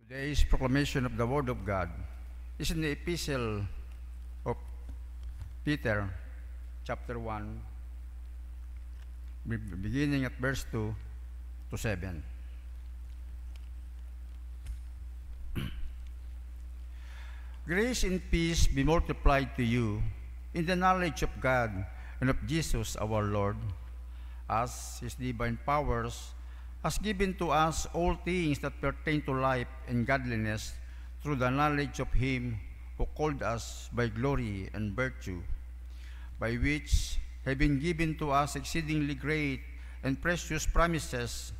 Today's proclamation of the Word of God is in the Epistle of Peter, chapter 1, beginning at verse 2 to 7. Grace and peace be multiplied to you in the knowledge of God and of Jesus our Lord, as His divine powers has given to us all things that pertain to life and godliness through the knowledge of Him who called us by glory and virtue, by which have been given to us exceedingly great and precious promises,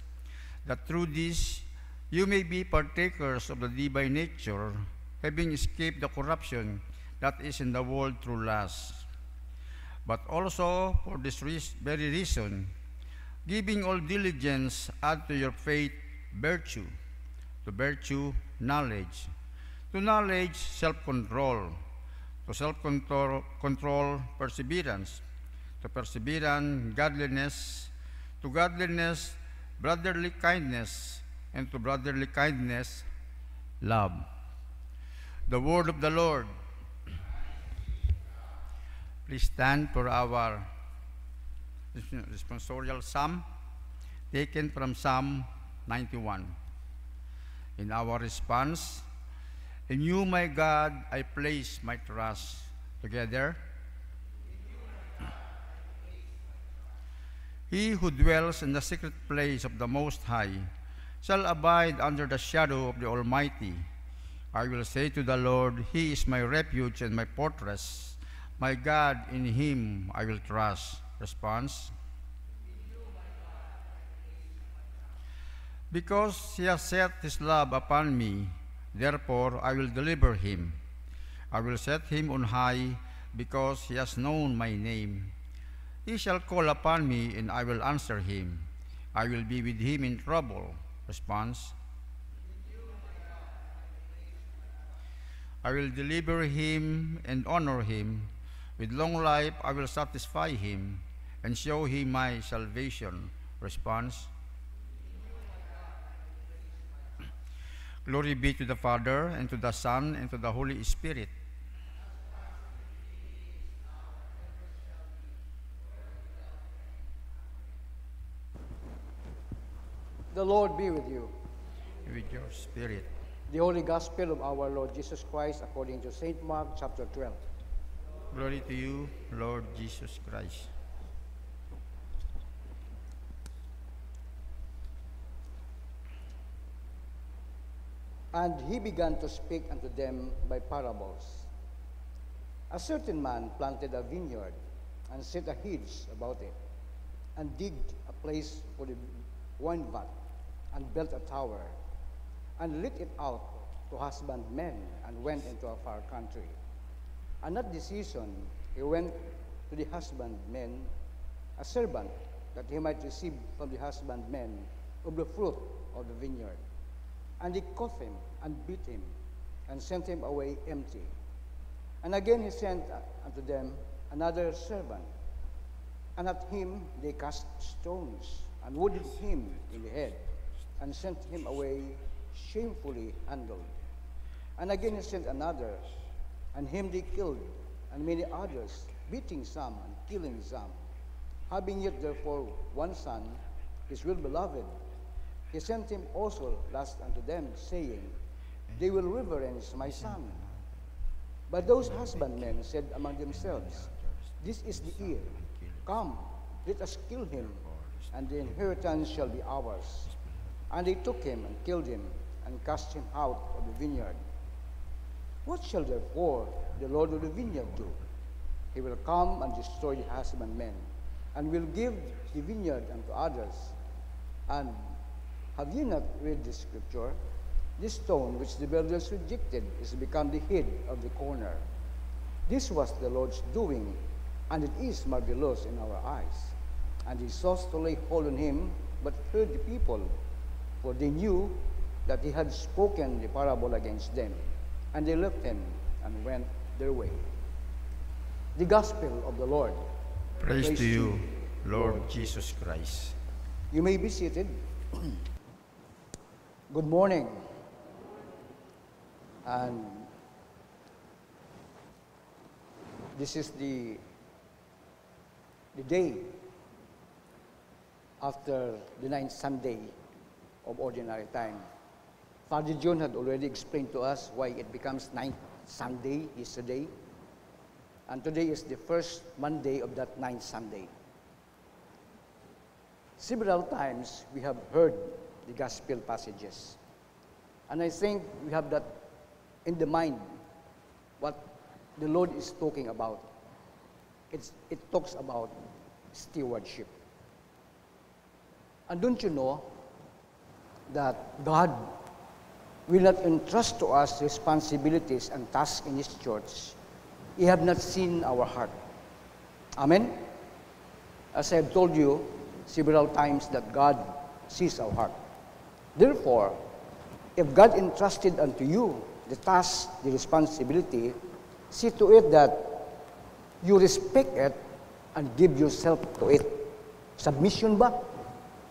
that through this you may be partakers of the divine nature, having escaped the corruption that is in the world through lust. But also for this very reason, giving all diligence, add to your faith virtue, to virtue knowledge, to knowledge self-control, to self-control perseverance, to perseverance godliness, to godliness brotherly kindness, and to brotherly kindness love. The word of the Lord. Please stand for our responsorial psalm taken from Psalm 91. In our response, in you, my God, I place my trust. Together. He who dwells in the secret place of the Most High shall abide under the shadow of the Almighty. I will say to the Lord, He is my refuge and my fortress. My God, in Him I will trust. Response. Because He has set His love upon me, therefore I will deliver him. I will set him on high, because he has known my name. He shall call upon me, and I will answer him. I will be with him in trouble. Response. I will deliver him and honor him. With long life I will satisfy him and show him my salvation. Response. Glory be to the Father, and to the Son, and to the Holy Spirit. The Lord be with you. With your spirit. The Holy Gospel of our Lord Jesus Christ according to St. Mark chapter 12. Glory to you, Lord Jesus Christ. And he began to speak unto them by parables. A certain man planted a vineyard, and set a hedge about it, and digged a place for the wine vat, and built a tower, and let it out to husbandmen, and went into a far country. And at this season he went to the husbandmen a servant, that he might receive from the husbandmen of the fruit of the vineyard. And he caught him, and beat him, and sent him away empty. And again he sent unto them another servant, and at him they cast stones, and wounded him in the head, and sent him away shamefully handled. And again he sent another, and him they killed, and many others, beating some and killing some. Having yet therefore one son, his well-beloved, he sent him also last unto them, saying, They will reverence my son. But those husbandmen said among themselves, This is the heir. Come, let us kill him, and the inheritance shall be ours. And they took him and killed him, and cast him out of the vineyard. What shall therefore the Lord of the vineyard do? He will come and destroy the husbandmen, and will give the vineyard unto others. And have ye not read this scripture? This stone which the builders rejected is become the head of the corner. This was the Lord's doing, and it is marvelous in our eyes. And he sought to lay hold on him, but heard the people, for they knew that he had spoken the parable against them. And they left him and went their way. The Gospel of the Lord. Praise to you, Lord Jesus Christ. You may be seated. Good morning. And this is the day after the ninth Sunday of Ordinary Time. Father John had already explained to us why it becomes ninth Sunday yesterday. And today is the first Monday of that ninth Sunday. Several times we have heard the gospel passages. And I think we have that in the mind, what the Lord is talking about. It talks about stewardship. And don't you know that God will not entrust to us responsibilities and tasks in His church He have not seen our heart. Amen? As I have told you several times that God sees our heart. Therefore, if God entrusted unto you the task, the responsibility, see to it that you respect it and give yourself to it. Submission ba?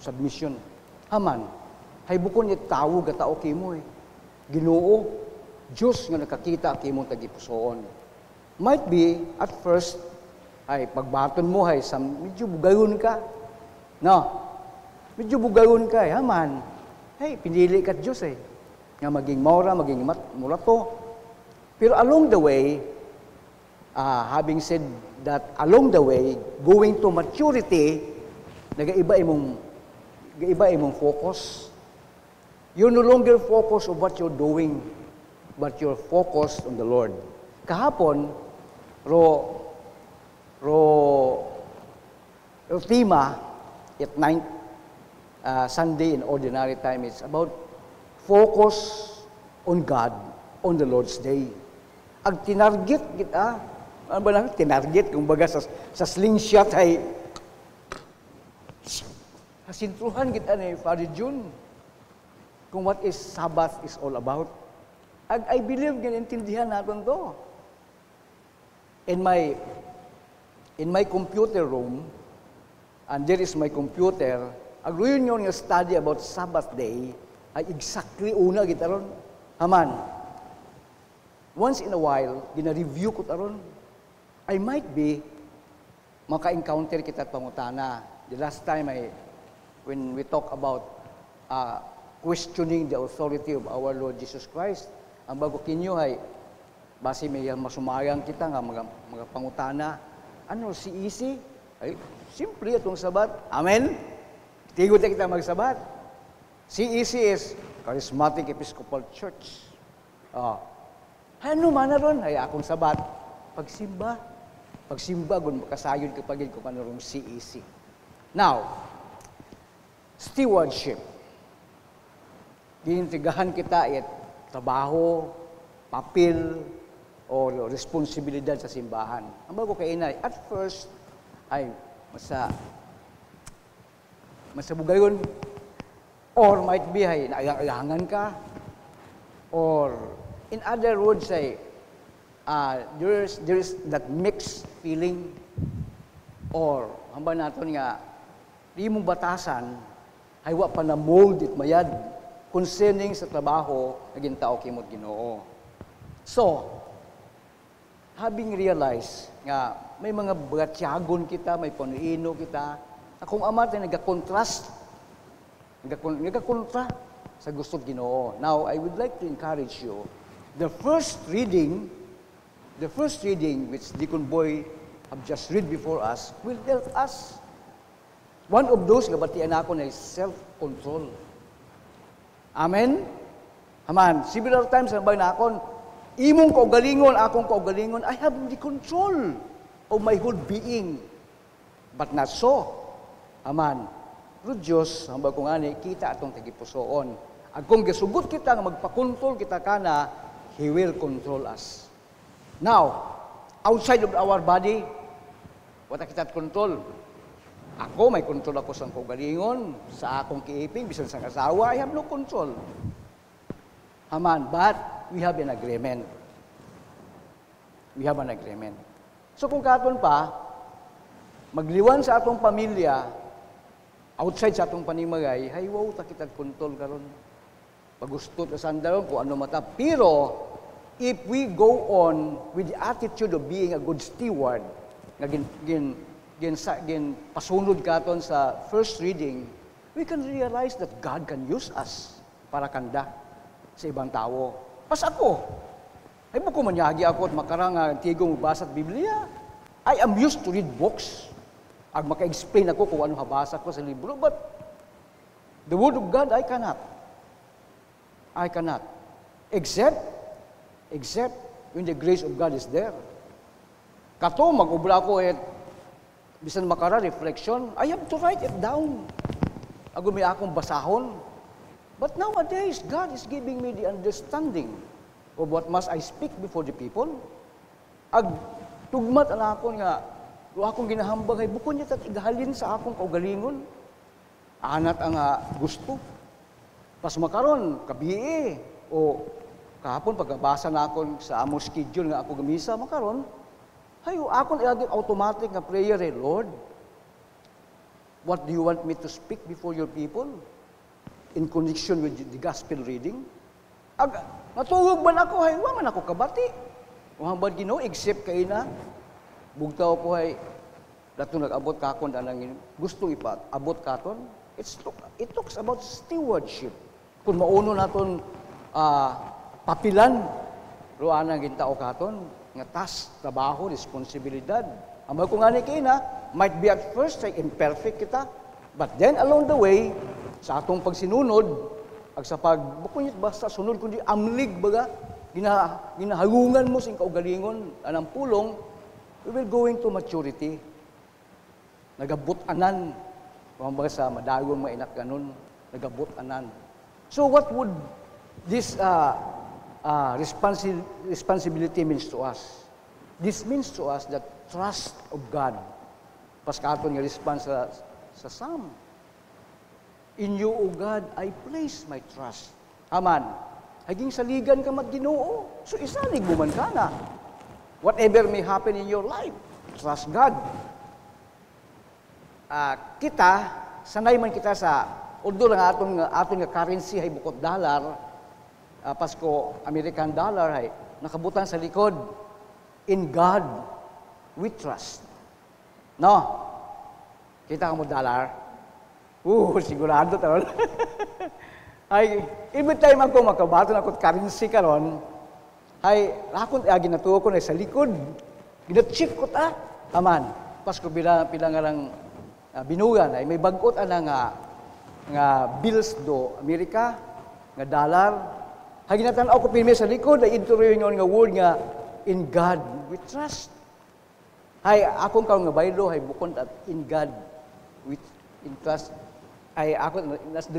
Submission. Haman, hay bukon it tawag at tao kimo eh. Ginoo, Diyos nga nakakita kimo tagipusoon. Might be, at first, ay pagbaton mo ay medyo bugayon ka. No? Medyo bugayon ka eh. Haman, hey, pinili ka Diyos eh. Nga maging maura, maging murato. Pero along the way, having said that along the way, going to maturity, nagaiba imong focus. You're no longer focused on what you're doing, but you're focused on the Lord. Kahapon, tema at 9th Sunday in Ordinary Time, it's about focus on God on the Lord's Day. Ang tinarget kita, ano ba na? Tinarget, kumbaga sa slingshot ay kasintruhan kita ni Father June kung what is Sabbath is all about. I believe intindihan natin to. In my computer room, and there is my computer, ang reunion nga study about Sabbath day, ay exactly una kita ron. Haman, once in a while, gina-review ko taron. I might be, maka-encounter kita pangutana. The last time when we talk about questioning the authority of our Lord Jesus Christ, ang bago kinyo ay, base may masumayang kita nga mga pangutana. Ano si Isi? Ay, simple itong sabat. Amen? Tigot na kita magsabat. Si Isi is Charismatic Episcopal Church. Ano man na ron? Ay, akong sabat. Pagsimba. Pagsimba, kung makasayod kapag kung ano ron si Isi. Now, stewardship. Ginintigahan kita trabaho, papel, o responsibilidad sa simbahan. Ang bago kay inay, at first, ay masabugayon, or might be, ay naayangan ka, or in other words, ay there is that mixed feeling, or hamba naton nga, di mong batasan, ay wa pa na mold it mayad, concerning sa trabaho, naging tao kimot Ginoo. So, having realized nga may mga bagatyagon kita, may panuino kita, akong ama tayo nagka-contrast, nagka-kontra sa gusto Ginoo. Now, I would like to encourage you, the first reading which Deacon Boy have just read before us will help us. One of those nga batian ako na is self-control. Amen? Aman, several times na ba na akong imong kaugalingon, akong kaugalingon, I have the control of my whole being. But not so. Aman. Pero Diyos, hamba kong ani, kita atong tagipusoon. At kung gasugot kita nga magpakontrol kita kana, He will control us. Now, outside of our body, what kita control? Ako, may control ako sa kaugalingon, sa akong kiiping, bisan sa asawa, I have no control. Aman, but we have an agreement. We have an agreement. So kung katon pa, magliwan sa atong pamilya, outside sa atong panimagay, hay wow, takitag kontrol karon. Pagustot na sandaron, kung ano mata. Pero, if we go on with the attitude of being a good steward, nga gin pasunod katon sa first reading, we can realize that God can use us para kanda sa ibang tao. Pas ako, ay buko manyagi ako at makarang tigong basa at Biblia. I am used to read books. Ag maka-explain ako kung ano habasa ko sa libro, but the Word of God, I cannot. I cannot. Except when the grace of God is there. Kato, mag-ubra ko bisan makara, reflection, I have to write it down. Ago may akong basahon. But nowadays, God is giving me the understanding of what must I speak before the people. Ag tugmat ana akon nga, akong ginahambang ay bukod niya igahalin sa akong kaugalingon. Anat ang gusto. Pas makaron, kabiye, o kahapon pagkabasa na akon sa among schedule nga ako gamisa, makaron, hayo, akon ilagay automatic nga prayer, Lord, what do you want me to speak before your people in connection with the gospel reading? Natulog man ako, hay, wa man ako kabati. Wahang Ginoo, except kay na, bugtaw ko hay, dato nag-abot kakon, anang gustong ipaabot katon. It talks about stewardship. Kung mauno naton papilan, roan ang gintao katon, nga task, trabaho, responsibilidad. Ang ko nga ni kina, might be at first ay imperfect kita, but then along the way, sa atong pagsinunod, ag sa pagbukon basta sunod kundi amlig baga, ginahalungan mo sing kaugalingon, anang pulong, we will going to maturity. Nagabot-anan, kumbaga sa madagong mainat ganun, nagabot-anan. So what would this responsibility means to us? This means to us that trust of God. Paskaton nga response sa Psalm. In you, O God, I place my trust. Aman. Haging saligan ka mag-Ginoo. So isalig mo man ka na. Whatever may happen in your life, trust God. Kita, sanay man kita sa, although lang aton nga currency ay bukod dollar, Pasko, American dollar ay nakabutan sa likod. In God, we trust. No? Kita ka mo dollar? Sigurado taron. Ay, every time ako makabaton ako currency karon, ay lakon ginatuo ko na sa likod. Gina-check ko ta. Aman. Pasko pila nga lang binugan ay may bagot ana nga bills do Amerika nga dollar. Hay ginatan-aw ko pirmi sa likod ay inturoy nga word nga in God we trust. Hay akong karon nga baylo hay bukod at in God we in trust. Ay ako nas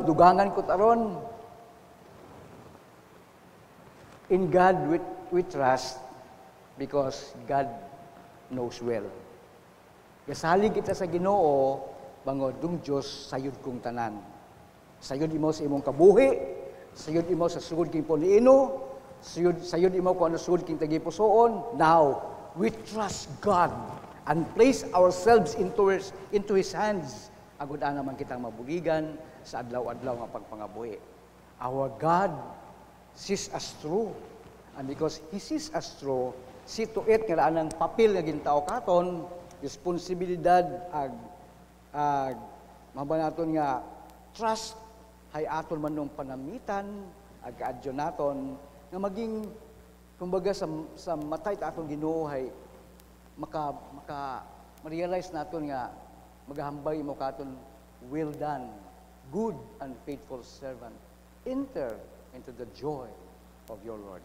dugangan ko taron. In God we trust because God knows well. Gasalig kita sa Ginoo bangod dung Dios sayod kong tanan. Sayod imo sa imong kabuhi, sayod imo sa sugod king poliino, sayod imo kung ano sugod king tagipusoon. Now we trust God and place ourselves into His hands. Agud naman kitang mabuligan sa adlaw-adlaw nga pagpangabuhi. Our God sees us through. And because He sees us through, see to it nga anang papel nga gintao katon, responsibilidad mabanaton nga trust hay aton man nung panamitan ag kaadyo naton nga maging kumbaga sa matay ta aton Ginoo hay maka ma-realize naton nga magahambay mo katon, well done, good and faithful servant. Enter into the joy of your Lord.